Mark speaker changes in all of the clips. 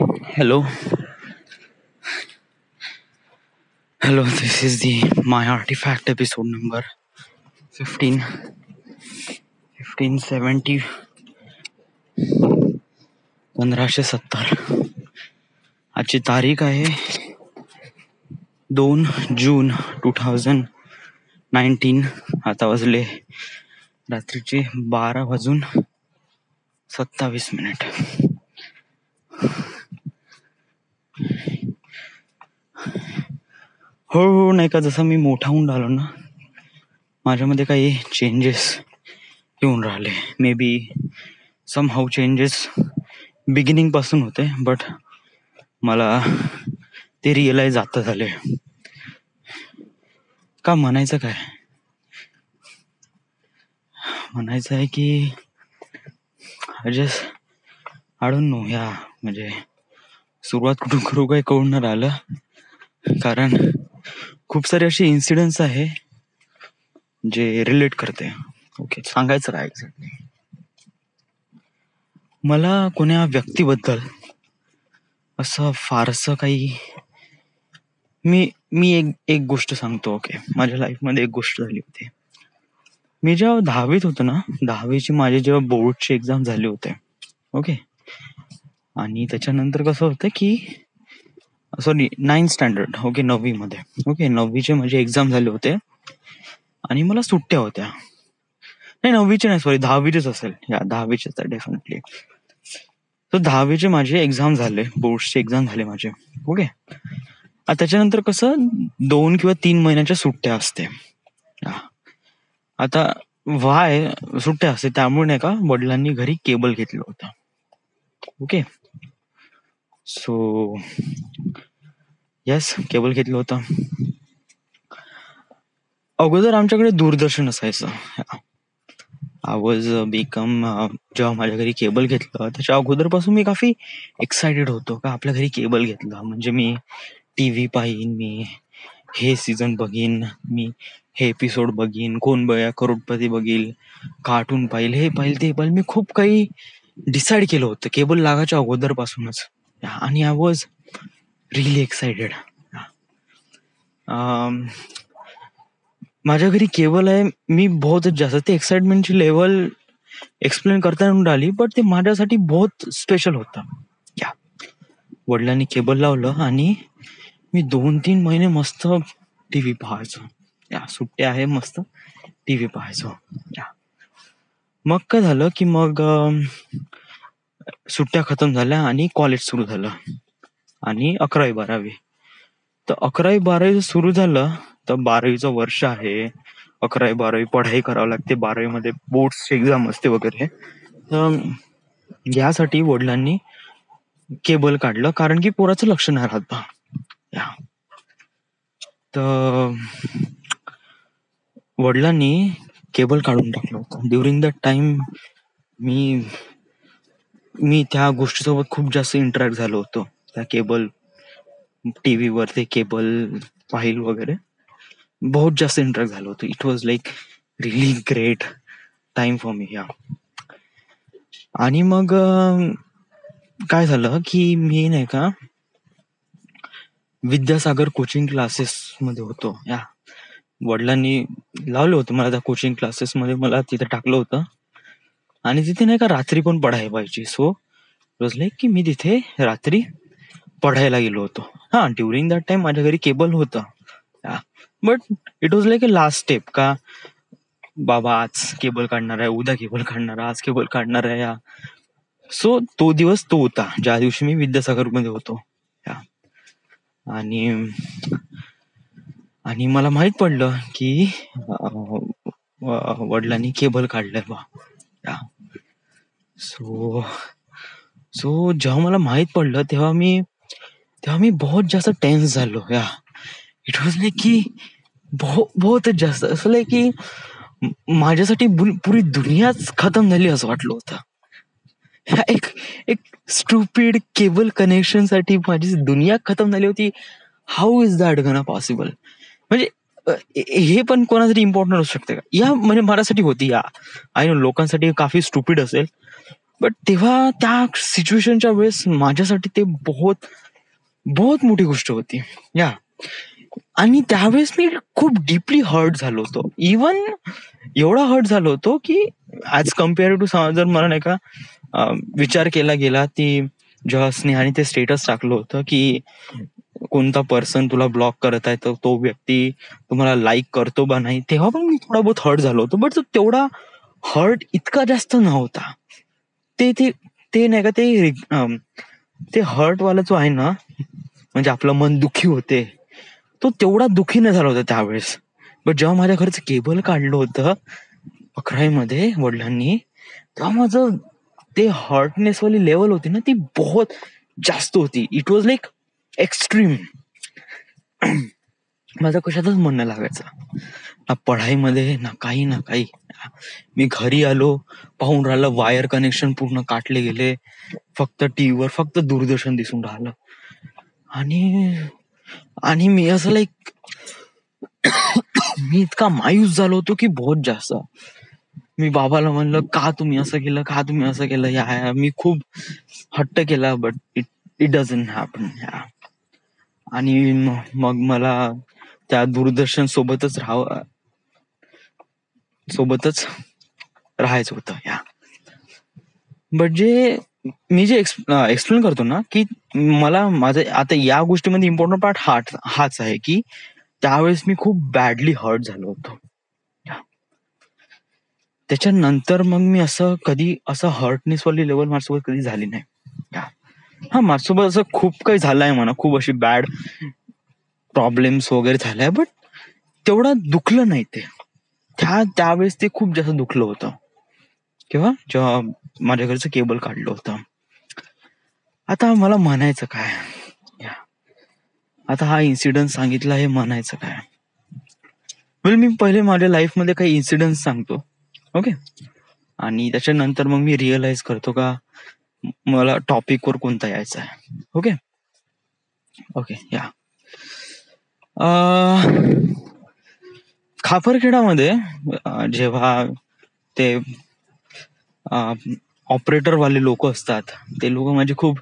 Speaker 1: Hello, hello. This is the My Artifact episode number 15, 1570, 1570. आजची तारीख आहे 2 जून 2019. आता वाजले रात्रीचे 12:27. हो नाही का, जसं मी मोठा होऊन राहिलो ना, माझ्यामध्ये काही चेंजेस येऊन राहिले. Maybe somehow changes beginning पासून होते, बट मला ते रिअलाइज आता झाले. का म्हणायचं काय, म्हणायचं आहे की आय डोंट नो या, म्हणजे सुरुवात कुठून करू काही कळून नाही राहिलं. कारण खूप सारे असे इन्सिडेंट्स आहे जे रिलेट करते. ओके, सांगायचं काय एक्झॅक्टली, मला कोण्या व्यक्तीबद्दल असं फारसं काही, मी एक गोष्ट सांगतो. ओके, माझ्या लाईफमध्ये एक गोष्ट झाली होती. मी जेव्हा 10वीत होतो ना, 10वीची माझे जेव्हा बोर्डचे एक्झाम झाले होते. ओके, आणि त्याच्यानंतर कसं होतं की, सॉरी 9th स्टँडर्ड, ओके 9वी मध्ये, ओके 9वीचे माझे एक्झाम झाले होते आणि मला सुट्ट्या होत्या. नाही 9वीचे नाही, सॉरी 10वीचेच असेल, या 10वीचेच आहे डेफिनेटली. तर 10वीचे माझे एक्झाम झाले, बोर्डचे एक्झाम झाले माझे. ओके, त्याच्यानंतर कसं 2 किंवा 3 महिन्याच्या सुट्ट्या असते. आता वाय सुट्ट्या असते, त्यामुळे नाही का वडिलांनी घरी केबल घेतलं होतं. ओके, सो येस, केबल घेतलं होतं. अगोदर आमच्याकडे दूरदर्शन असायचं. आय वॉज बिकम, जेव्हा माझ्या घरी केबल घेतलं त्याच्या अगोदरपासून मी काफी एक्सायटेड होतो का आपल्या घरी केबल घेतलं म्हणजे मी टीव्ही पाहीन, मी हे सीझन बघीन, मी हे एपिसोड बघीन, कोण बया करोडपती बघील, कार्टून पाहिल, हे पाहिल ते पाहिल. मी खूप काही डिसाईड केलं होतं केबल लागायच्या अगोदरपासूनच, आणि आय वॉज रिअली एक्सायटेड. माझ्या घरी केबल आहे, मी बहुत जास्त ते एक्साइटमेंटची लेवल एक्सप्लेन करता येऊन राहिली, बट ते माझ्यासाठी बहुत स्पेशल होतं. या वडिलांनी केबल लावलं आणि मी 2-3 महिने मस्त टीव्ही पाहायचो. या सुट्ट्या आहे, मस्त टीव्ही पाहायचो. या मग काय झालं की मग सुट्ट्या खतम झाल्या आणि कॉलेज सुरू झालं आणि 11वी 12वी. तर 11वी 12वी सुरू झालं तर 12वीचं वर्ष आहे, 11वी 12वी पढाई करावं लागते, 12वी मध्ये बोर्ड्सची एक्झाम असते वगैरे. तर यासाठी वडिलांनी केबल काढलं, कारण की पोराचं लक्ष नाही राहत. या तर वडिलांनी केबल काढून टाकलं होतं. ड्युरिंग दॅट टाइम मी त्या गोष्टीसोबत खूप जास्त इंटरॅक्ट झालो होतो. त्या केबल टीव्हीवर ते केबल पाहिल वगैरे बहुत जास्त इंटरॅक्ट झालो होतो. It was like really great time for me. या आणि मग काय झालं की मी नाही का विद्यासागर कोचिंग क्लासेस मध्ये होतो. या वडिलांनी लावलं होतं मला त्या कोचिंग क्लासेस मध्ये, मला तिथे टाकलं होतं आणि तिथे नाही का रात्री पण पढाई व्हायची. सो इट वॉज लाईक की मी तिथे रात्री पढायला गेलो होतो. हा, ड्युरिंग दॅट टाइम माझ्या घरी केबल होतं, but it was like a last step का बाबा आज केबल काढणार आहे, उद्या केबल काढणार आहे, आज केबल काढणार आहे. या सो तो दिवस तो होता ज्या दिवशी मी विद्यासागर मध्ये होतो. आणि मला माहित पडलं की वडिलांनी केबल काढलंय बा. सो जेव्हा मला माहित पडलं तेव्हा मी बहुत जास्त टेन्स झालो. या इट वॉज लाईक की बहुत जास्त असं लाईक की माझ्यासाठी पुरी दुनियाच खतम झाली असं वाटलं होतं. एक स्टुपिड केबल कनेक्शन साठी माझी दुनिया खतम झाली होती. हाऊ इज दॅट गना पॉसिबल? म्हणजे हे पण कोणासाठी इम्पॉर्टंट असू शकते का? या म्हणजे माझ्यासाठी होती. या आय नो लोकांसाठी काफी स्टुपिड असेल, बट तेव्हा त्या सिच्युएशनच्या वेळेस माझ्यासाठी ते बहुत बहुत मोठी गोष्ट होती. या आणि त्यावेळेस मी खूप डीपली हर्ट झालो होतो. इवन एवढा हर्ट झालो होतो की ऍज कम्पेअर टू जर मला नाही का विचार केला गेला ती जेव्हा स्नेहाने ते स्टेटस टाकलं होतं की कोणता पर्सन तुला ब्लॉक करत आहे तर तो व्यक्ती तुम्हाला लाईक करतो बा नाही, तेव्हा पण मी थोडा बहुत हर्ट झालो होतो. बट तेवढा हर्ट इतका जास्त नव्हता. ते ते ते नाही का ते हर्ट वाला जो आहे ना, म्हणजे आपलं मन दुखी होते, तो तेवढा दुखी नाही झाला होता त्यावेळेस. बट जेव्हा माझ्या घरचं केबल काढलं होतं 11वी वडिलांनी, तेव्हा माझं ते हर्टनेस वाली लेवल होती ना ती बहुत जास्त होती. It was like extreme. माझं कशातच मन नाही लागायचं, ना पढाईमध्ये ना काही ना काही. मी घरी आलो, पाहून राहिलं वायर कनेक्शन पूर्ण काटले गेले, फक्त टीव्हीवर फक्त दूरदर्शन दिसून राहिलं. आणि आणि मी असं लाईक मी इतका मायूस झालो होतो की बहुत जास्त. मी बाबाला म्हणलं का तुम्ही असं केलं, का तुम्ही असं केलं. या मी खूप हट्ट केला बट इट डझंट हॅपन. आणि मग मला त्या दूरदर्शन सोबतच राहायचं होतं. या बट मी जे एक्सप्लेन करतो ना की मला माझं आता या गोष्टीमध्ये इम्पॉर्टंट पार्ट हाच आहे की त्यावेळेस मी खूप बॅडली हर्ट झालो होतो. त्याच्यानंतर मग मी असं कधी असं हर्टनेस वाली लेवल माझ्यासोबत कधी झाली नाही. हा माझ्यासोबत असं खूप काही झालंय म्हणा, खूप अशी बॅड प्रॉब्लेम्स वगैरे झालाय, बट तेवढं दुखलं नाही ते. त्यावेळेस ते खूप जास्त दुखलं होतं जेव्हा माझ्या घरचं केबल काढलं होतं. आता मला म्हणायचं काय, आता हा इन्सिडेंट सांगितला, हे म्हणायचं काय. वेल मी पहिले माझ्या लाईफ मध्ये काही इन्सिडेंट सांगतो, ओके, आणि त्याच्यानंतर मग मी रिअलाइज करतो का मला टॉपिक वर कोणता यायचा आहे. ओके ओके या खापरखेडामध्ये जेव्हा ते ऑपरेटर वाले लोक असतात, ते लोक म्हणजे खूप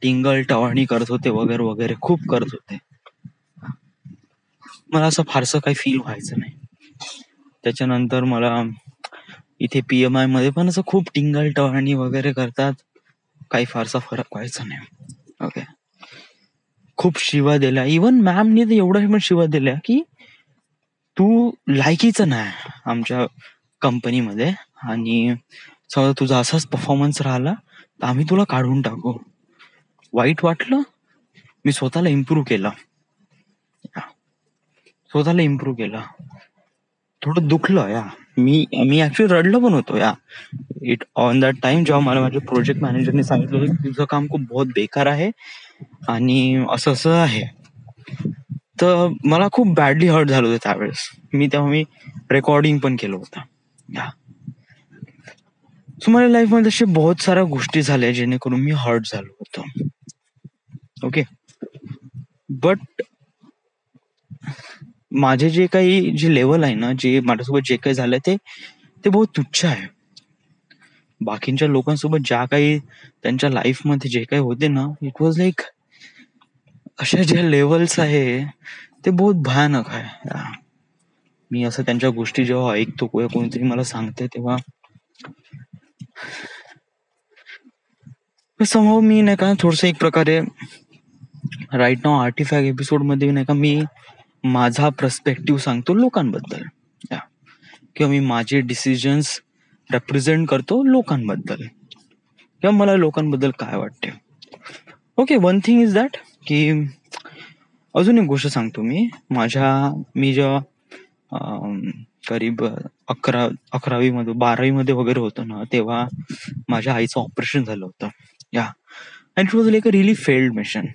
Speaker 1: टिंगल टवाळणी करत होते वगैरे वगैरे, खूप करत होते. मला असं फारसं काही फील व्हायचं नाही. त्याच्यानंतर मला इथे PMI मध्ये पण असं खूप टिंगल टवाळणी वगैरे करतात, काही फारसा फरक व्हायचा नाही. ओके, खूप शिवा दिल्या, इवन मॅमनी तर एवढ्या पण शिवा दिल्या की तू लायकीचा नाही आमच्या कंपनीमध्ये, आणि समजा तुझा असाच परफॉर्मन्स राहिला तर आम्ही तुला काढून टाकू. वाईट वाटलं, मी स्वतःला इम्प्रूव्ह केलं, थोडं दुखलं या. मी ऍक्च्युली रडलं पण होतो या इट ऑन दॅट टाइम, जेव्हा मला माझ्या प्रोजेक्ट मॅनेजरने सांगितलं की तुझं काम खूप बहुत बेकार आहे आणि असं असं आहे. तर मला खूप बॅडली हर्ट झालं होतं त्यावेळेस. तेव्हा मी रेकॉर्डिंग पण केलं होतं. सो माझ्या लाईफ मध्ये अशा बहुत साऱ्या गोष्टी झाल्या जेणेकरून मी हर्ट झालो होतो. ओके, बट माझे जे लेवल आहे ना, जे माझ्यासोबत जे काही झालं ते बहुत तुच्छ आहे. बाकीच्या लोकांसोबत ज्या काही त्यांच्या लाईफ मध्ये जे काही होते ना, इट वॉज लाईक अशा ज्या लेवल्स आहे ते बहुत भयानक आहे. मी असं त्यांच्या गोष्टी जेव्हा ऐकतो, कोणीतरी मला सांगते, तेव्हा समहाऊ मी नाही का थोडस एक प्रकारे राईट नाव आर्टिफॅक्ट एपिसोड मध्ये नाही का मी माझा पर्स्पेक्टिव्ह सांगतो लोकांबद्दल, किंवा मी माझे डिसिजन्स रेप्रेझेंट करतो लोकांबद्दल, किंवा मला लोकांबद्दल काय वाटते. Okay, one thing is that की अजून एक गोष्ट सांगतो मी जेव्हा करीब 11वी मध्ये 12वी मध्ये वगैरे होतो ना, तेव्हा माझ्या आईचं ऑपरेशन झालं होतं. या and it was like a really failed mission,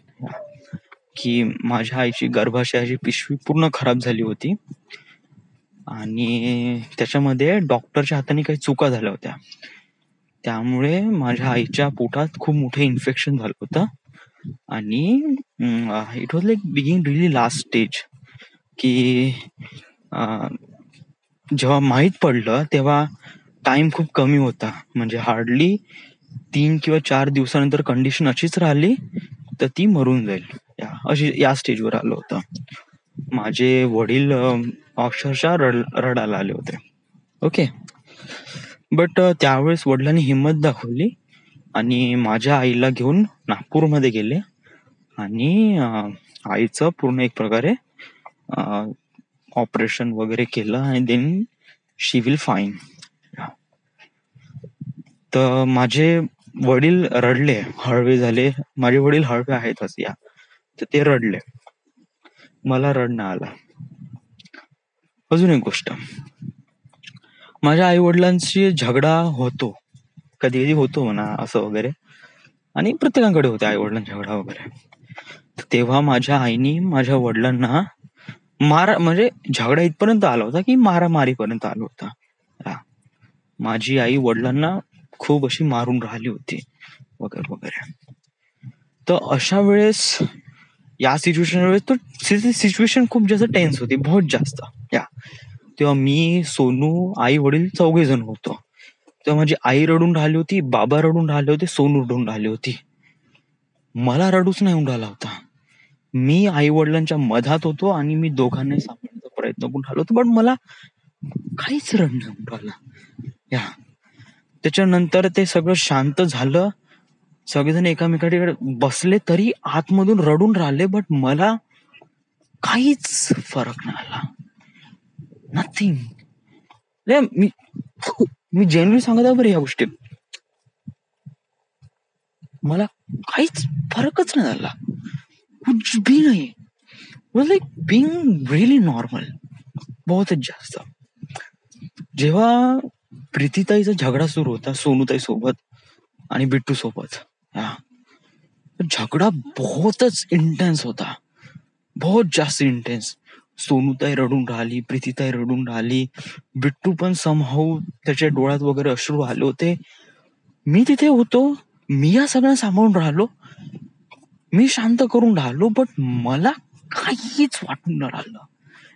Speaker 1: की माझ्या आईची गर्भाशयाची पिशवी पूर्ण खराब झाली होती आणि त्याच्यामध्ये डॉक्टरच्या हाताने काही चुका झाल्या होत्या. त्यामुळे माझ्या आईच्या पोटात खूप मोठं इन्फेक्शन झालं होतं आणि it was like being really last stage. की जेव्हा माहीत पडलं तेव्हा टाइम खूप कमी होता, म्हणजे हार्डली 3 किंवा 4 दिवसानंतर कंडिशन अशीच राहिली तर ती मरून जाईल, या स्टेजवर आलं होतं. माझे वडील अक्षरशः रडायला आले होते. ओके. बट त्यावेळेस वडिलांनी हिंमत दाखवली आणि माझ्या आईला घेऊन नागपूरमध्ये गेले आणि आईचं पूर्ण एक प्रकारे ऑपरेशन वगैरे केलं आणि देन शी विल फाईन. तर माझे वडील रडले, हळवे झाले. माझे वडील हळवे आहेतच तर ते रडले. मला रडणं आलं. अजून एक गोष्ट, माझ्या आई वडिलांशी झगडा होतो, कधी कधी होतो म्हणा असं वगैरे, आणि प्रत्येकाकडे होते आई वडिलांचा झगडा वगैरे. तेव्हा माझ्या आईनी माझ्या वडिलांना म्हणजे झगडा इथपर्यंत आला होता की मारामारीपर्यंत आला होता. माझी आई वडिलांना खूप अशी मारून राहिली होती वगैरे वगैरे. तर अशा वेळेस या सिच्युएशन खूप जास्त टेन्स होती, बहुत जास्त. तेव्हा मी, सोनू, आई वडील 4 जण होतो. तेव्हा माझी आई रडून राहिली होती, बाबा रडून राहिले होते, सोनू रडून राहिली होती. मला रडूच नाही येऊन राहिला होता. मी आई वडिलांच्या मधात होतो आणि मी दोघांनाही सांभाळण्याचा प्रयत्न करून राहिलो होतो, पण मला काहीच रडणं येऊन राहिलं. त्याच्यानंतर ते सगळं शांत झालं, सगळेजण एकामेकाकडे बसले, तरी आतमधून रडून राहिले, बट मला काहीच फरक नाही आला. नथिंग. मी जेन्युइन सांगत आहे बरं या गोष्टी, मला काहीच फरकच नाही झाला, कुछ भी नाही. लाईक बिंग रिअली नॉर्मल, बहुतच जास्त. जेव्हा प्रीतीताईचा झगडा सुरू होता सोनूताई सोबत आणि बिट्टू सोबत, झगडा बहुतच इंटेन्स होता, बहुत जास्त इंटेन्स. सोनूताई रडून राहिली, प्रीतीताई रडून राहिली, बिट्टू पण समहाऊ त्याच्या डोळ्यात वगैरे अश्रू आले होते. मी तिथे होतो, मी या सगळ्यांना सांभाळून राहिलो, मी शांत करून राहिलो, बट मला काहीच वाटून न राहिलं.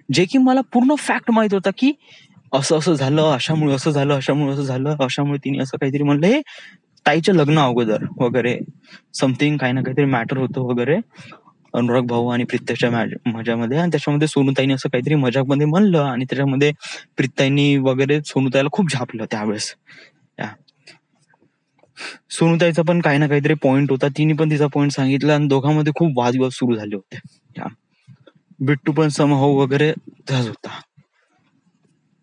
Speaker 1: जे की मला पूर्ण फॅक्ट माहित होता की असं असं झालं, अशामुळे असं झालं, अशामुळे असं झालं, अशामुळे तिने असं काहीतरी म्हणलं, हे ताईच्या लग्न अगोदर वगैरे समथिंग काही ना काहीतरी मॅटर होतं वगैरे, अनुराग भाऊ आणि प्रीत्याच्या मजामध्ये. आणि त्याच्यामध्ये सोनूताईने असं काहीतरी मजाकमध्ये म्हणलं आणि त्याच्यामध्ये प्रीत्ताईंनी वगैरे सोनूताईला खूप झापलं त्यावेळेस. सोनूताईचा पण काही ना काहीतरी पॉइंट होता, तिने पण तिचा पॉइंट सांगितला आणि दोघांमध्ये खूप वादविवाद सुरू झाले होते. बिट्टू पण समहाऊ वगैरे तसाच होता.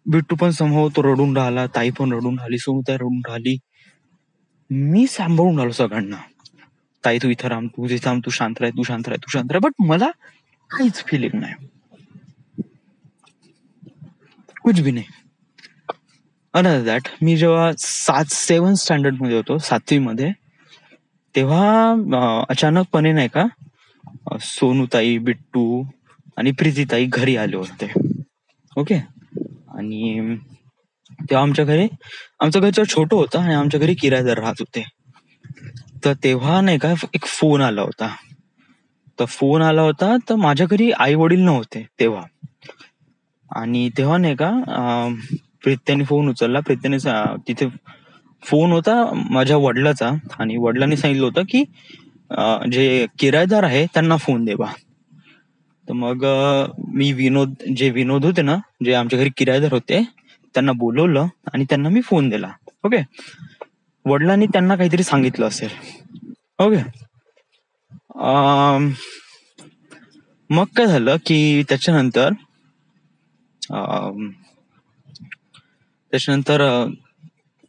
Speaker 1: बिट्टू पण समहाऊ तो रडून राहिला, ताई पण रडून राहिली, सोनूताई रडून राहिली. मी सांभाळून राहिलो सगळ्यांना, ताई तू इथं राम, तू तिथं, तू शांत राह, तू शांत राह, तू शांत राह. बट मला काहीच फिलिंग नाही, कुछ भी नाही. अनदर दॅट, मी जेव्हा 7th स्टँडर्ड मध्ये होतो, 7वी मध्ये, तेव्हा अचानकपणे नाही का सोनूताई, बिट्टू आणि प्रीतीताई घरी आले होते. ओके. आणि तेव्हा आमचं घर छोटं होतं आणि आमच्या घरी किरायदार राहत होते. तर तेव्हा नाही का एक फोन आला होता. तर माझ्या घरी आई वडील नव्हते तेव्हा. आणि तेव्हा नाही का प्रीत्याने फोन उचलला. प्रीत्याने तिथे फोन होता माझ्या वडिलाचा आणि वडिलांनी सांगितलं होतं की जे किरायदार आहे त्यांना फोन दे बा. तर मग मी विनोद होते ना, जे आमच्या घरी किरायदार होते, त्यांना बोलवलं आणि त्यांना मी फोन दिला. ओके. वडिलांनी त्यांना काहीतरी सांगितलं असेल. ओके. मग काय झालं की त्याच्यानंतर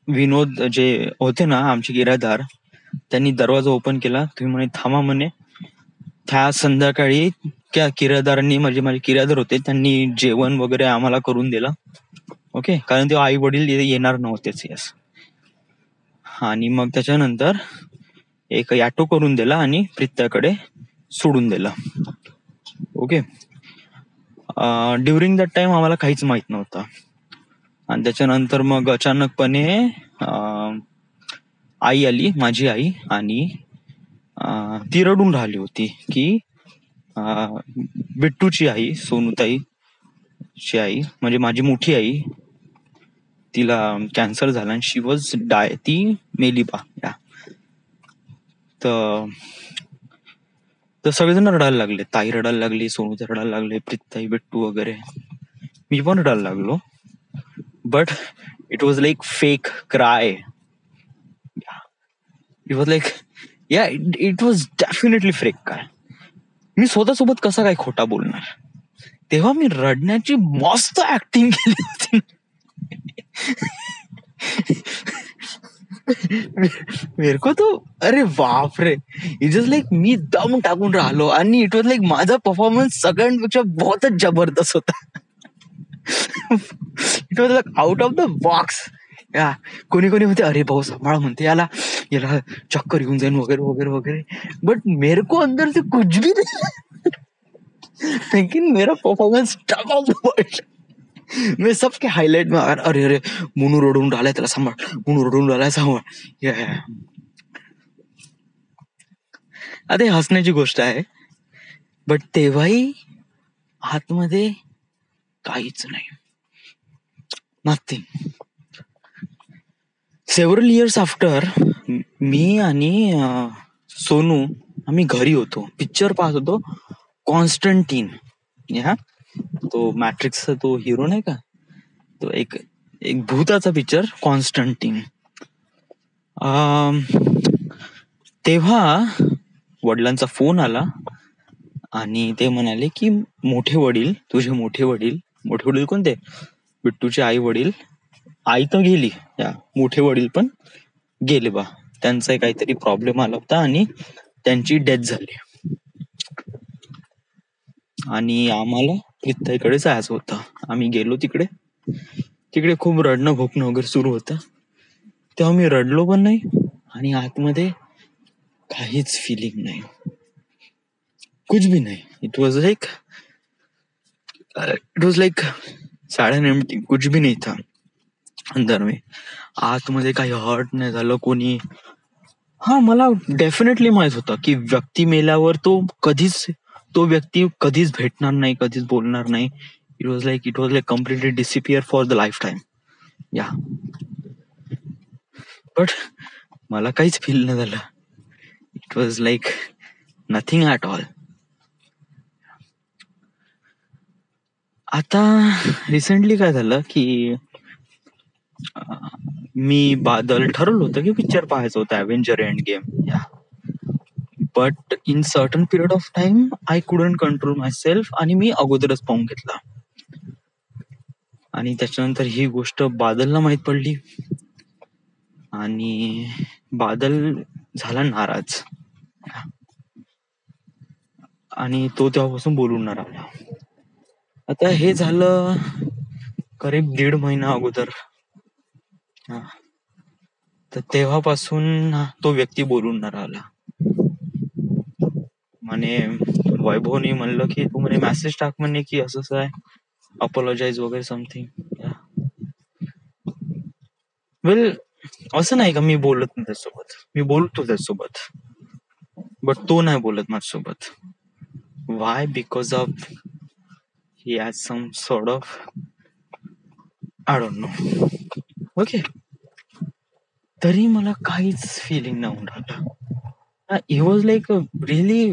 Speaker 1: विनोद जे होते ना आमचे किरायदार, त्यांनी दरवाजा ओपन केला. तुम्ही म्हणे थांबा म्हणे. त्या संध्याकाळी त्या किरायदारांनी, म्हणजे माझे किरायदार होते, त्यांनी जेवण वगैरे आम्हाला करून दिलं. ओके. कारण तेव्हा आई वडील येणार नव्हतेच. यस. आणि मग त्याच्यानंतर एक ऑटो करून दिला आणि प्रीत्याकडे सोडून दिला. ओके. ड्युरिंग दॅट टाइम आम्हाला काहीच माहित नव्हतं. आणि त्याच्यानंतर मग अचानकपणे आई आली, माझी आई, आणि ती रडून राहिली होती की बिट्टूची आई, सोनूताईची आई, म्हणजे माझी मोठी आई, तिला कॅन्सर झाला आणि ती मेली बा. तर तर सगळेजण रडायला लागले. ताई रडायला लागली, सोनू रडायला लागले, प्रीताई, बिट्टू वगैरे. मी पण रडायला लागलो. But it was like fake cry. It was like it was definitely fake cry. मी स्वतःसोबत कसा काय खोटा बोलणार. तेव्हा मी रडण्याची मस्त ऍक्टिंग केली होती. मेरे को तो अरे बाप रे, इट जस्ट लाईक मी दम टाकून राहिलो आणि इट वॉज लाईक माझा परफॉर्मन्स सगळ्यांपेक्षा बहुतच जबरदस्त होता. It was like out of the box. या कोणी कोणी म्हणते अरे भाऊ सांभाळ म्हणते, याला याला चक्कर येऊन जाईन वगैरे वगैरे वगैरे. बट मेरे को अंदर से कुछ भी नहीं, लेकिन मेरा performance top of the world. मैं सबके हाईलाइट में अरे अरे मुनू रडून राहिलाय, त्याला सांभाळ, मुनू रडून राहिलाय, सांभाळ. अरे हसण्याची गोष्ट आहे. बट तेव्हाही आतमध्ये काहीच नाही, nothing. Several years after me आणि सोनू आम्ही घरी होतो, पिक्चर पाहत होतो, कॉन्स्टंटीन. या तो मॅट्रिक्सचा तो हिरो नाही का, तो एक भूताचा पिक्चर कॉन्स्टंटीन. तेव्हा वडिलांचा फोन आला आणि ते म्हणाले की मोठे वडील, तुझे मोठे वडील कोणते, बिट्टूचे आई वडील, आई तर गेली, या मोठे वडील पण गेले बा, त्यांचा काहीतरी प्रॉब्लेम आला होता आणि त्यांची डेथ झाली. आणि आम्हाला प्रीताईकडे जायचं होतं. आम्ही गेलो तिकडे खूप रडणं भोकणं वगैरे सुरू होतं. तेव्हा मी रडलो पण नाही आणि आतमध्ये काहीच फिलिंग नाही, कुछ भी नाही. It was like sad and empty, कुछ भी नाही था अंदर में. आतमध्ये काही हर्ट नाही झालं कोणी. हा मला डेफिनेटली माहित होतं की व्यक्ती मेल्यावर तो व्यक्ती कधीच भेटणार नाही, कधीच बोलणार नाही. It was like completely disappear for the life time. या बट मला काहीच फील नाही झालं. It was like nothing at all. आता रिसेंटली काय झालं की मी बादल ठरवलं होतं की पिक्चर पाहायचं होतं Avenger end game. But in certain period of time I couldn't control my self आणि मी अगोदरच पाहून घेतला. आणि त्याच्यानंतर ही गोष्ट बादलला माहित पडली आणि बादल झाला नाराज आणि तो तेव्हापासून बोलून नाही राहिला. आता हे झालं करीब 1.5 महिना अगोदर. तर तेव्हापासून तो व्यक्ती बोलून नाही राहिला. म्हणे वैभवने म्हणलं की तू म्हणे मेसेज टाक म्हणे की असं आहे, अपॉलॉजाइज वगैरे समथिंग. वेल असं नाही का मी बोलत नाही त्याच्यासोबत, मी बोलतो त्याच्यासोबत, बट तो नाही बोलत माझ्यासोबत. Why? Because of he has some sort of I don't know. Okay, तरी मला काहीच फिलिंग नाही होऊन राहिलं. He was like a really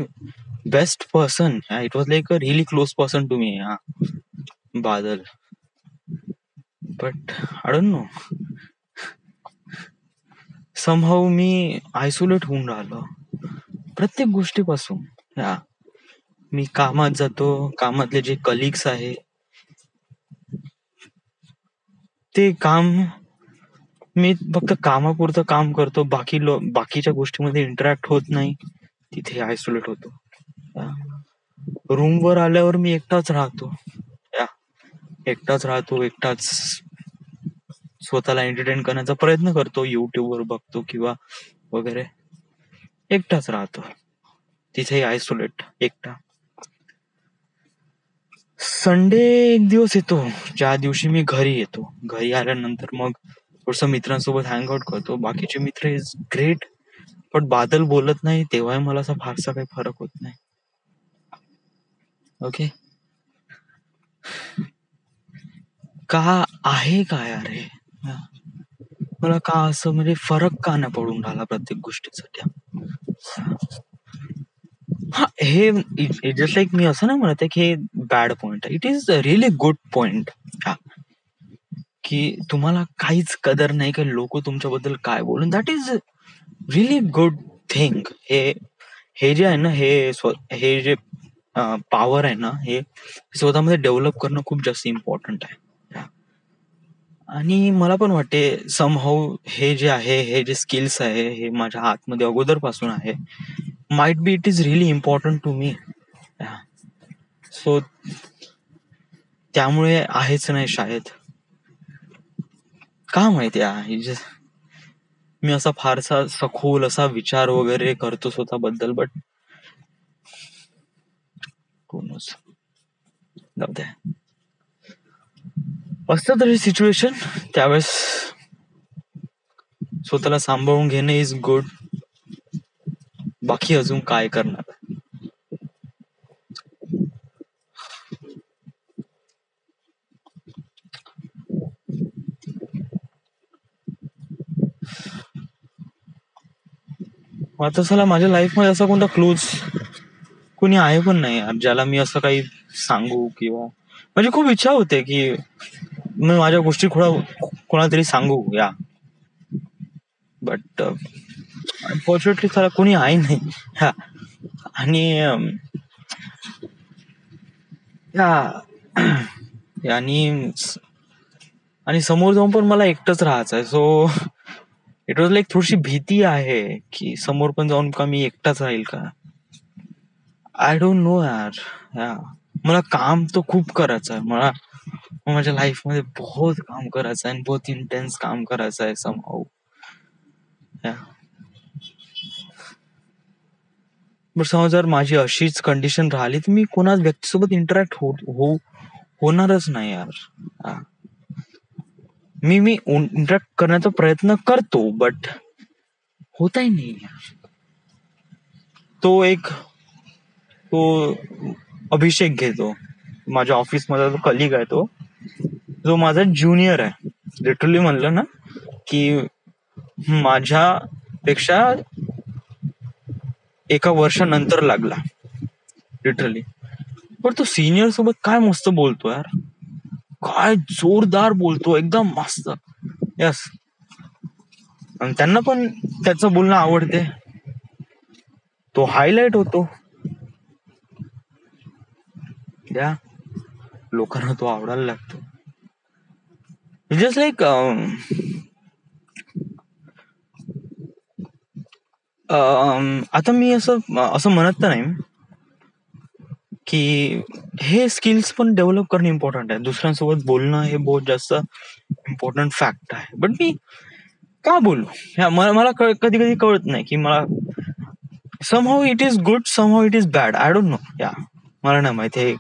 Speaker 1: best person. It was like a really close person to me, Badal. But I don't know, somehow मी isolate होऊन राहिलो प्रत्येक गोष्टीपासून. मी कामात जातो, कामातले जे कलिग्स आहे ते काम मी फक्त कामापुरतं काम करतो, बाकीच्या गोष्टीमध्ये इंटरॅक्ट होत नाही, तिथे आयसोलेट होतो. रूमवर आल्यावर मी एकटाच राहतो, एकटाच स्वतःला एंटरटेन करण्याचा प्रयत्न करतो, युट्यूबवर बघतो किंवा वगैरे, एकटाच राहतो तिथे आयसोलेट, एकटा. संडे एक दिवस येतो ज्या दिवशी मी घरी येतो. घरी आल्यानंतर मग थोडस मित्रांसोबत हँगआउट करतो. बाकीचे मित्र इज ग्रेट, पण बादल बोलत नाही तेव्हा मला असा फारसा काही फरक होत नाही. ओके, का आहे काय अरे, मला का असं म्हणजे फरक का नाही पडून राहिला प्रत्येक गोष्टीसाठी. हा हे जस्ट लाईक मी असं नाही म्हणत आहे की हे बॅड पॉइंट आहे. It is a really good point. की तुम्हाला काहीच कदर नाही की लोक तुमच्याबद्दल काय बोलून. That is really good thing. हे हे जे आहे ना हे जे पॉवर आहे ना हे स्वतःमध्ये डेव्हलप करणं खूप जास्त इम्पॉर्टंट आहे. आणि मला पण वाटते समहाऊ हे जे आहे हे जे स्किल्स आहे हे माझ्या आतमध्ये अगोदर पासून आहे. Might be it is really important to me. So त्यामुळे आहेच नाही शायद. का माहिती आहे मी असा फारसा सखोल असा विचार वगैरे करतो स्वतःबद्दल. बट जाऊ द्या. असतं तरी सिच्युएशन त्यावेळेस स्वतःला सांभाळून घेणे इज गुड. बाकी अजून काय करणार. आता चला माझ्या लाईफ मध्ये असा कोणता क्लोज कोणी आहे पण नाही यार ज्याला मी असं काही सांगू किंवा म्हणजे खूप इच्छा होते की मी माझ्या गोष्टी कोणाला तरी सांगू या. बट अनफॉर्च्युनेटली त्याला कोणी आहे नाही. आणि आणि समोर जाऊन पण मला एकटंच राहायचंय. सो इट वॉज लाईक थोडीशी भीती आहे की समोर पण जाऊन का मी एकटाच राहील का. आय डोंट नो यार. मला काम तर खूप करायचं आहे. मला माझ्या लाईफ मध्ये बहुत काम करायचं आहे. बहुत इंटेन्स काम करायचं आहे समहाऊ. बट समज जर माझी अशीच कंडिशन राहिली तर मी कोणाच व्यक्तीसोबत इंटरॅक्ट होणारच नाही यार. मी इंटरॅक्ट करण्याचा प्रयत्न करतो बट होताही नाही. तो अभिषेक घेतो माझ्या ऑफिस मध्ये जो कलिग आहे तो जो माझा ज्युनियर आहे. लिटरली म्हणलं ना की माझ्या पेक्षा एका वर्षानंतर लागला लिटरली. पण तो सिनियर सोबत काय मस्त बोलतो यार. काय जोरदार बोलतो एकदम मस्त. यस. आणि त्यांना पण त्याचं बोलणं आवडते. तो हायलाइट होतो. त्या लोकांना तो आवडायला लागतो. जस्ट लाईक आता मी असं म्हणत तर नाही की हे स्किल्स पण डेव्हलप करणं इम्पॉर्टंट आहे. दुसऱ्यांसोबत बोलणं हे बहुत जास्त इम्पॉर्टंट फॅक्ट आहे. बट मी का बोलू मला कधी कधी कळत नाही की मला somehow it is good somehow it is bad. I don't know. मला नाही माहिती हे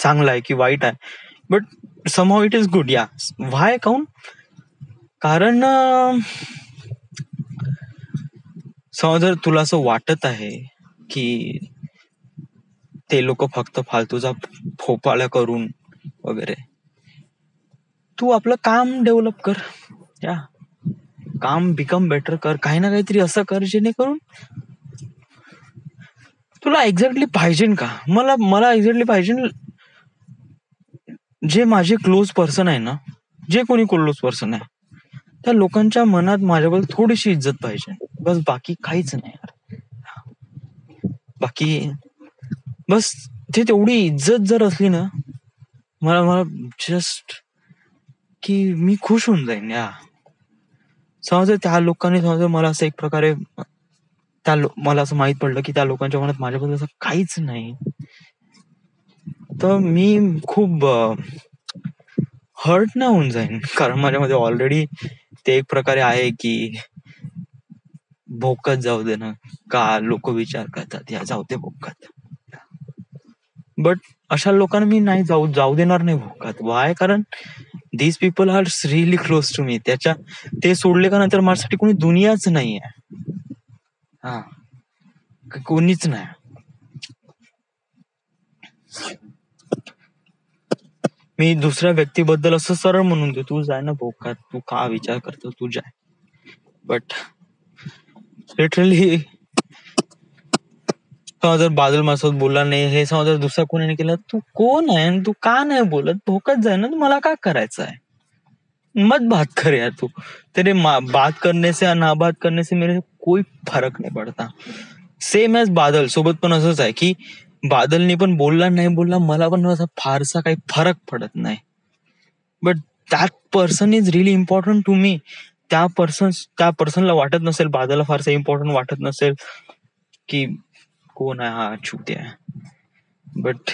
Speaker 1: चांगलं आहे की वाईट आहे. But somehow it is good. Why काऊन. कारण समज जर तुला असं वाटत आहे की ते लोक फक्त फालतूचा फोपाळा करून वगैरे तू आपलं काम डेव्हलप कर. काम बिकम बेटर कर. काही ना काहीतरी असं कर जेणेकरून तुला एक्झॅक्टली पाहिजे का. मला एक्झॅक्टली पाहिजे जे माझे क्लोज पर्सन आहे ना जे कोणी क्लोज पर्सन आहे त्या लोकांच्या मनात माझ्याबद्दल थोडीशी इज्जत पाहिजे. बस बाकी काहीच नाही यार. बाकी बस ते तेवढी इज्जत जर असली ना मला जस्ट की मी खुश होऊन जाईन. समज त्या लोकांनी समज मला असं एक प्रकारे मला असं माहित पडलं की त्या लोकांच्या मनात माझ्याबद्दल असं काहीच नाही तर मी खूप हर्ट नाही होऊन जाईन. कारण माझ्यामध्ये ऑलरेडी ते एक प्रकारे आहे की भोकात जाऊ दे ना का लोक विचार करतात जाऊ दे भोकात. बट अशा लोकांना मी नाही जाऊ देणार नाही भोकात. वाय. कारण these people are really close to me. ते सोडले का नंतर माझ्यासाठी कोणी दुनियाच नाही आहे. कोणीच नाही. मी दुसऱ्या व्यक्तीबद्दल असं सरळ म्हणून तू जाय ना भोकात. तू का विचार करतो तू जाय. बट लिटरली जर बादल माझ्यासोबत बोलला नाही, हे समज जर दुसरा कोणी नाही केलं, तू कोण आहे आणि तू का नाही बोलत, भोकत जाय ना, मला का करायचं आहे, मत बात कर यार तू. तेरे बात करने से या ना बात करने से मेरे कोई फरक नाही पडता. सेम एज बादल सोबत पण असंच आहे की बादलनी पण बोलला नाही बोलला, मला पण असा फारसा काही फरक पडत नाही. But that person is really important to me. त्या पर्सनला वाटत नसेल, बादलला फारसा इम्पॉर्टंट वाटत नसेल की कोण आहे हा छुटे आहे. But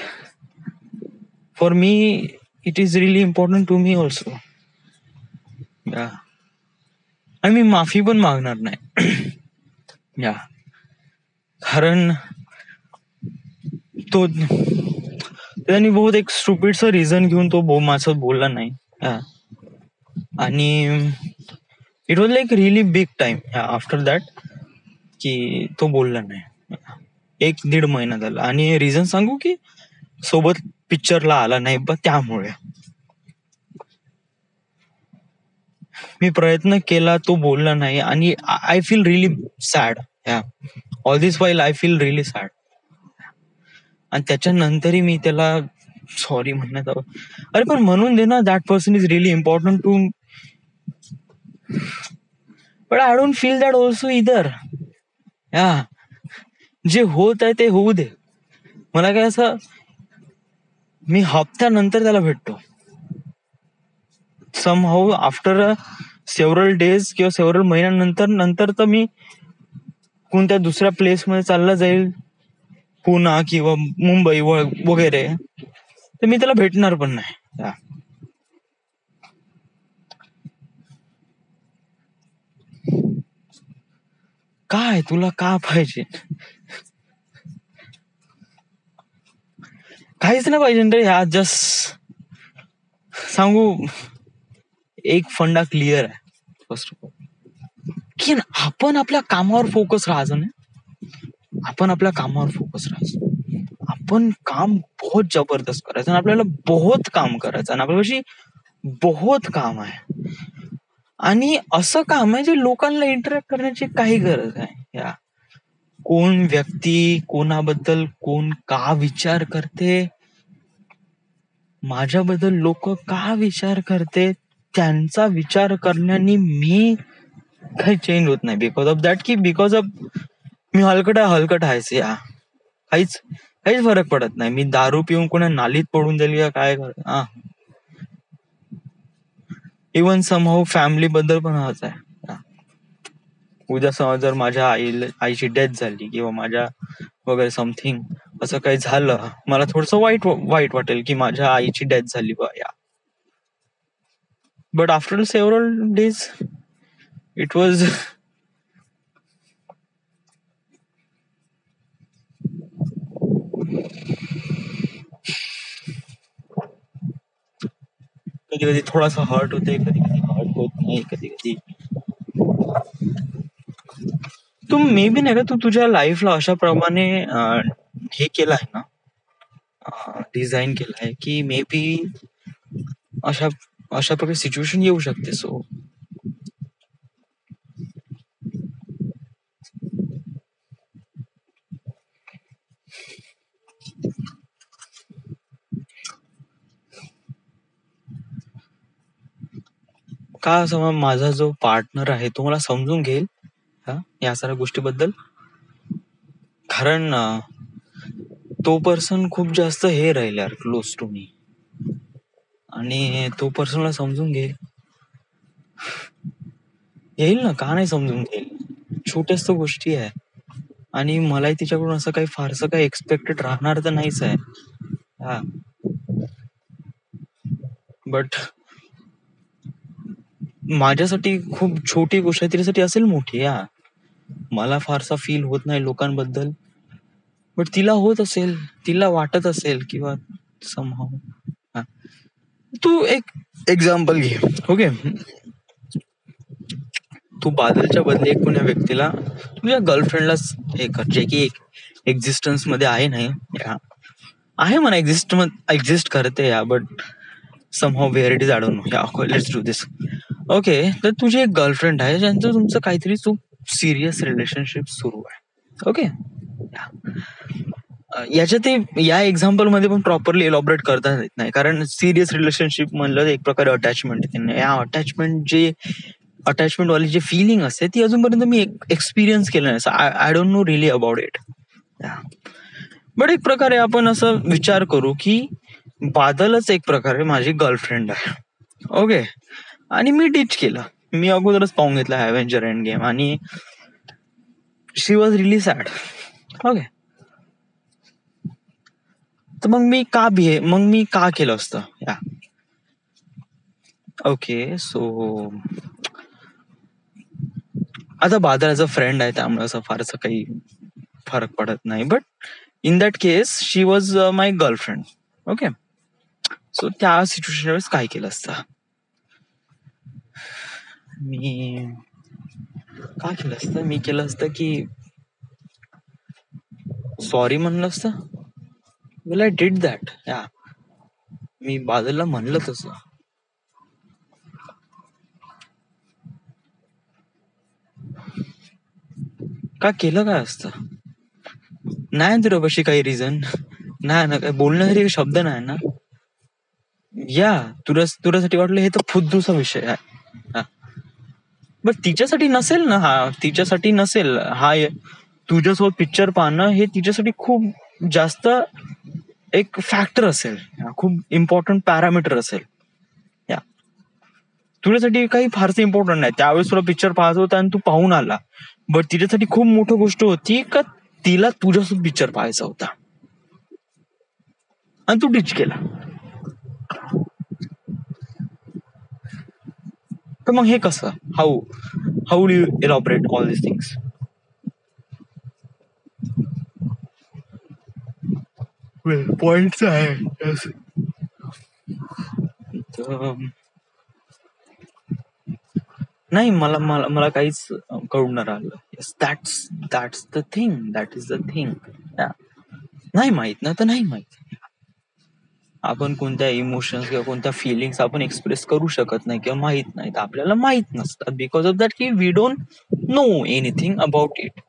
Speaker 1: for me it is really important to me also. आणि मी माफी पण मागणार नाही. या कारण तो त्यांनी बहुत एक स्टुपिडचं रिझन घेऊन तो माझ्यासोबत बोलला नाही. आणि it was like really big time after that की तो बोलला नाही. 1-1.5 महिना झाला. आणि रिझन सांगू की सोबत पिक्चरला आला नाही त्यामुळे मी प्रयत्न केला, तो बोलला नाही. आणि I feel really sad. All this while I feel really sad. आणि त्याच्यानंतरही मी त्याला सॉरी म्हणण्यात आलो. अरे पण म्हणून दे ना, that person is really important too, but I don't feel that also either. जे होत आहे ते होऊ दे. मला काय असं, मी हप्त्यानंतर त्याला भेटतो समहाऊ आफ्टर सेव्हरल डेज किंवा सेव्हरल महिन्यानंतर तर मी कोणत्या दुसऱ्या प्लेस मध्ये चालला जाईल, पुणा किंवा मुंबई वगैरे, तर मी त्याला भेटणार पण नाही. काय तुला का पाहिजे, काहीच नाही पाहिजे रे. जस्ट सांगू, एक फंडा क्लिअर आहे फर्स्ट ऑफ ऑल की आपण आपल्या कामावर फोकस राहायचं नाही. आपण आपल्या कामावर फोकस राहायचं. आपण काम बहुत जबरदस्त करायचं आणि आपल्याला बहुत काम करायचं आणि आपल्यापाशी बहुत काम आहे. आणि असं काम आहे जे लोकांना इंटरॅक्ट करण्याची काही गरज आहे. कोण व्यक्ती कोणाबद्दल कोण का विचार करते, माझ्याबद्दल लोक का विचार करते, त्यांचा विचार करण्याने मी काही चेंज होत नाही. बिकॉज ऑफ दॅट की बिकॉज ऑफ मी हलकट आहेच. काहीच फरक पडत नाही. मी दारू पिऊन कोणा नालीत पडून जाईल का काय कर. इवन समहाऊ फॅमिली बद्दल पण हाच आहे. उद्या समज जर माझ्या आईची डेथ झाली किंवा माझ्या वगैरे समथिंग असं काही झालं, मला थोडस वाईट वाटेल की माझ्या आईची डेथ झाली बा. But after several days it was कधी कधी थोडासा हर्ट होते, कधी कधी हर्ट होत नाही, कधी कधी तू मे बी नाही का, तू तुझ्या लाईफला अशा प्रमाणे हे केलं आहे ना, डिझाईन केलं आहे की मे बी अशा प्रकारे सिच्युएशन येऊ शकते. सो का असं, माझा जो पार्टनर आहे तो मला समजून घेईल या सगळ्या गोष्टीबद्दल. कारण तो पर्सन खूप जास्त हे राहील यार क्लोज टू मी, आणि तो पर्सनला समजून घेईल. येईल ना, का नाही समजून घेईल. छोट्याच गोष्टी आहे आणि मलाही तिच्याकडून असं काही फारसं काही एक्सपेक्टेड राहणार तर नाहीच आहे. बट माझ्यासाठी खूप छोटी गोष्ट आहे, तिच्यासाठी असेल मोठी. मला फारसा फील होत नाही लोकांबद्दल, बट तिला होत असेल, तिला वाटत असेल किंवा समहाऊ. तू एक एक्झाम्पल घे. ओके, तू बादलच्या बदली एक कोण्या व्यक्तीला तुझ्या गर्लफ्रेंडलाच हे कर, जे की एक्झिस्टन्स मध्ये आहे नाही, आहे म्हणा, एक्झिस्ट करते but somehow where it is, I don't know. Let's do this. Okay, तर तुझी एक गर्लफ्रेंड आहे ज्यांचं तुमचं काहीतरी खूप सिरियस रिलेशनशिप सुरू आहे. ओके, याच्या ते या एक्झाम्पल मध्ये पण प्रॉपरली एलॉबरेट करता येत नाही, कारण सिरियस रिलेशनशिप म्हणलं एक प्रकारे अटॅचमेंट आहे. या अटॅचमेंट वाली जी फिलिंग असते ती अजूनपर्यंत मी एक्सपिरियन्स केलं नाही. I don't no really about it. But एक प्रकारे आपण असं विचार करू की बादलच एक प्रकारे माझी गर्लफ्रेंड आहे. ओके, आणि मी डिच केलं. मी अगोदरच पाहून घेतला अव्हेंजर एंड गेम आणि शी वॉज रिली सॅड. ओके, तर मग मी का केलं असतं या. ओके, सो आता बादल ॲज अ फ्रेंड आहे त्यामुळे असं फारसं काही फरक पडत नाही. But in that case she was my girlfriend. Okay, so त्या सिच्युएशन वेळेस काय केलं असतं मी, काय केलं असतं मी, केलं असतं की सॉरी म्हणलं असतं. Well I did that. या, मी बादलला म्हणलं तसं. का केलं काय असतं, नाही तुझ्यापाशी काही रिझन नाही ना, काही बोलण्यासाठी शब्द नाही ना. या तुझ्यासाठी वाटलं हे तर फुद्दूचा विषय आहे. बट तिच्यासाठी नसेल ना हा, तिच्यासाठी नसेल हा. तुझ्यासोबत पिक्चर पाहणं हे तिच्यासाठी खूप जास्त एक फॅक्टर असेल, खूप इम्पॉर्टंट पॅरामीटर असेल. या, तुझ्यासाठी काही फारसं इम्पॉर्टंट नाही. त्यावेळेस तुला पिक्चर पाहायचा होता आणि तू पाहून आला, बट तिच्यासाठी खूप मोठी गोष्ट होती का तिला तुझ्यासोबत पिक्चर पाहायचा होता आणि तू डिच केला. तर मग हे कसं, how do you elaborate all this things. Point आहे नाही, मला मला मला काहीच कळून नाही राहिलं. Yes, that's the thing, that is the thing. नाही माहित ना तर नाही माहित. आपण कोणत्या इमोशन्स किंवा कोणत्या फिलिंग्स आपण एक्सप्रेस करू शकत नाही किंवा माहित नाहीत, आपल्याला माहित नसतात, बिकॉज ऑफ दॅट की we don't know anything about it.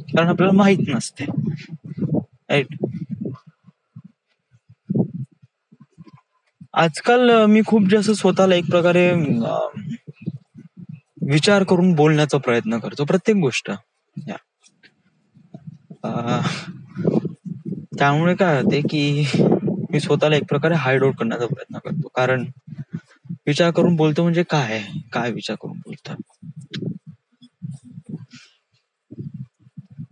Speaker 1: कारण आपल्याला माहित नसते, राईट. आजकाल मी खूप जास्त स्वतःला एक प्रकारे विचार करून बोलण्याचा प्रयत्न करतो प्रत्येक गोष्ट. त्यामुळे काय होते की मी स्वतःला एक प्रकारे हाईड आउट करण्याचा प्रयत्न करतो, कारण विचार करून बोलतो म्हणजे काय विचार करून बोलतो.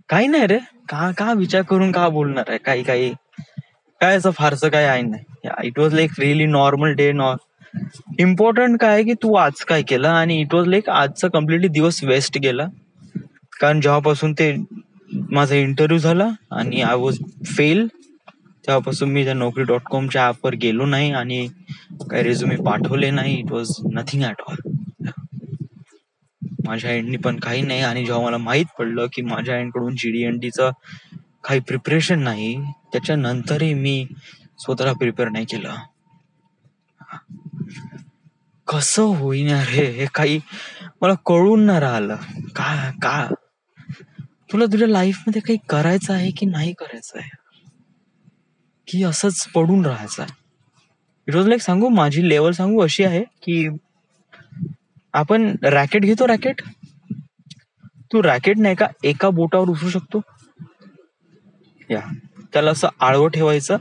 Speaker 1: काही नाही रे, का विचार करून का बोलणार आहे, काही काय असं फारसं काय आहे नाही. It was like really normal day. Important काय आहे की तू आज काय केलं, आणि इट वॉज लाईक आजचा कम्प्लिटली दिवस वेस्ट गेला. कारण जेव्हापासून ते माझा इंटरव्ह्यू झाला आणि आय वॉज फेल, तेव्हापासून मी त्या Naukri.com ऍपवर गेलो नाही आणि काही रेझ्युमे पाठवले नाही. It was nothing at all. माझ्या एंडनी पण काही नाही. आणि जेव्हा मला माहित पडलं की माझ्या एंडकडून GD&Tचं काही प्रिपरेशन नाही, त्याच्यानंतरही मी स्वतःला प्रिपेअर नाही केलं. कसं होईना रे हे, काही मला कळून नाही राहिलं. का तुला तुझ्या लाईफ मध्ये काही करायचं आहे की नाही करायचं आहे, की असंच पडून राहायचं आहे. इट वॉज लाईक, सांगू माझी लेवल सांगू अशी आहे की आपण रॅकेट घेतो, तू रॅकेट नाही का एका बोटावर उचलू शकतो. त्याला असं आडवं ठेवायचं,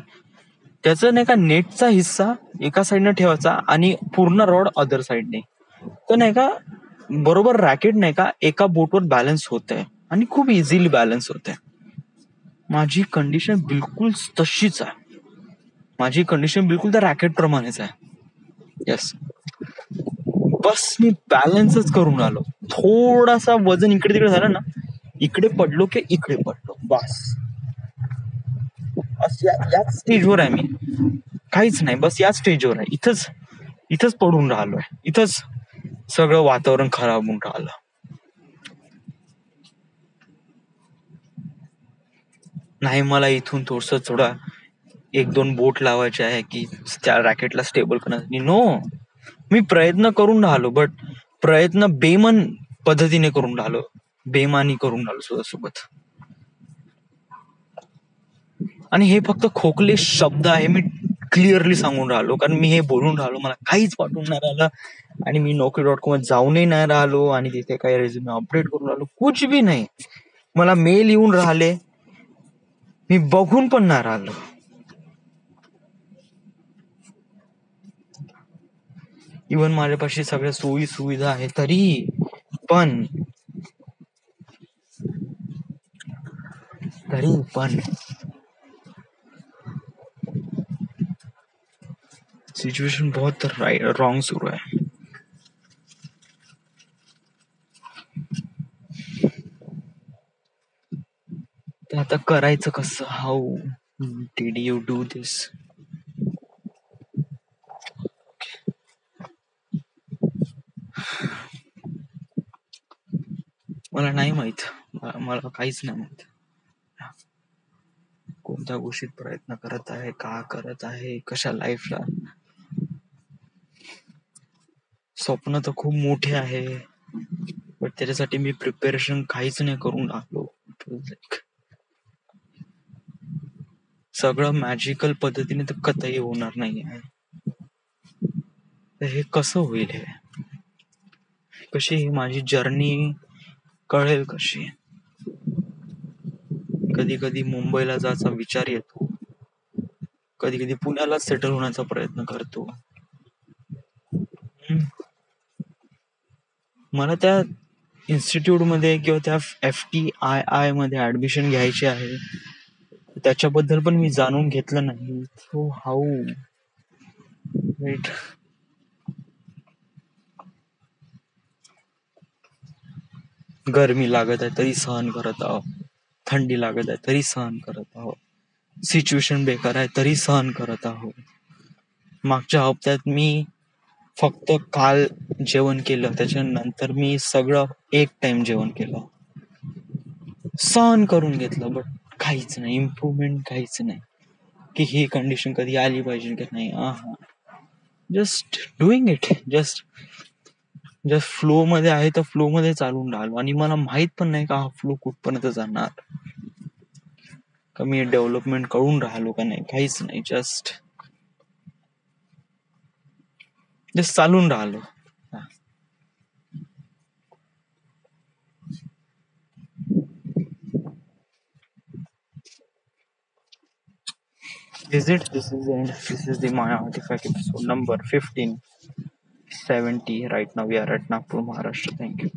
Speaker 1: त्याचं नाही का नेटचा हिस्सा एका साईडने ठेवायचा आणि पूर्ण रॉड अदर साईडने, तर नाही का बरोबर रॅकेट नाही का एका बोटवर बॅलन्स होत आहे आणि खूप इझिली बॅलन्स होत आहे. माझी कंडिशन बिलकुल तशीच आहे. माझी कंडिशन बिलकुल त्या रॅकेट प्रमाणेच आहे. येस, बस मी बॅलन्सच करून आलो. थोडासा वजन इकडे तिकडे झालं ना, इकडे पडलो की इकडे पडलो, बस याच स्टेजवर आहे मी. काहीच नाही, बस याच स्टेजवर आहे. इथंच पडून राहिलोय. इथंच सगळं वातावरण खराब होऊन राहिलं. नाही, मला इथून थोडा एक दोन बोट लावायचे आहे की त्या रॅकेटला स्टेबल करण्यासाठी. नो, मी प्रयत्न करून राहिलो, बट प्रयत्न बेमन पद्धतीने करून राहिलो, बेमानी करून राहिलो स्वतःसोबत. आणि हे फक्त खोकले शब्द आहे, मी क्लिअरली सांगून राहिलो, कारण मी हे बोलून राहिलो, मला काहीच पाठवून नाही राहिलं, आणि मी Naukri.com जाऊनही नाही राहिलो, आणि तिथे काही रेझ्युमे अपडेट करून राहिलो, कुछ बी नाही. मला मेल येऊन राहिले, मी बघून पण नाही राहिलो. इव्हन माझ्यापाशी सगळ्या सोयी सुविधा आहे, तरी पण सिच्युएशन बहुत रॉंग सुरू आहे. ते आता करायचं कसं? हाऊ डिड यू डू दिस? मला नाही माहित, मला काहीच नाही माहित कोणत्या गोष्टीत प्रयत्न करत आहे, का करत आहे, कशा लाईफला. स्वप्न तर खूप मोठे आहे, बट त्याच्यासाठी मी प्रिपरेशन काहीच नाही करून राहिलो. सगळं मॅजिकल पद्धतीने तर कतही होणार नाही आहे. तर हे कसं होईल? हे कशी ही माझी जर्नी कळेल कशी? कधी कधी मुंबईला जायचा विचार येतो, कधी कधी पुण्याला सेटल होण्याचा प्रयत्न करतो. मला त्या इन्स्टिट्यूट मध्ये किंवा त्या FTII मध्ये ऍडमिशन घ्यायचे आहे, त्याच्याबद्दल पण मी जाणून घेतलं नाही. सो हाऊ वेट, गरमी लागत आहे तरी सहन करत आहो, थंडी लागत आहे तरी सहन करत आहो, सिच्युएशन बेकार आहे तरी सहन करत आहो. मागच्या हप्त्यात मी फक्त काल जेवण केलं, त्याच्यानंतर मी सगळं एक टाइम जेवण केलं, सहन करून घेतलं, बट काहीच नाही इम्प्रूव्हमेंट, काहीच नाही की ही कंडिशन कधी आली पाहिजे की नाही. Just doing it, just flow मध्ये आहे तर फ्लो मध्ये चालून राहिलो, आणि मला माहित पण नाही का हा फ्लो कुठपर्यंत जाणार, का मी डेव्हलपमेंट करून राहिलो का नाही, काहीच नाही. जस्ट चालून राहिलो. Is it? This is the end. This is the Maya Artifact episode number 1570. Right now we are at Nagpur, Maharashtra. Thank you.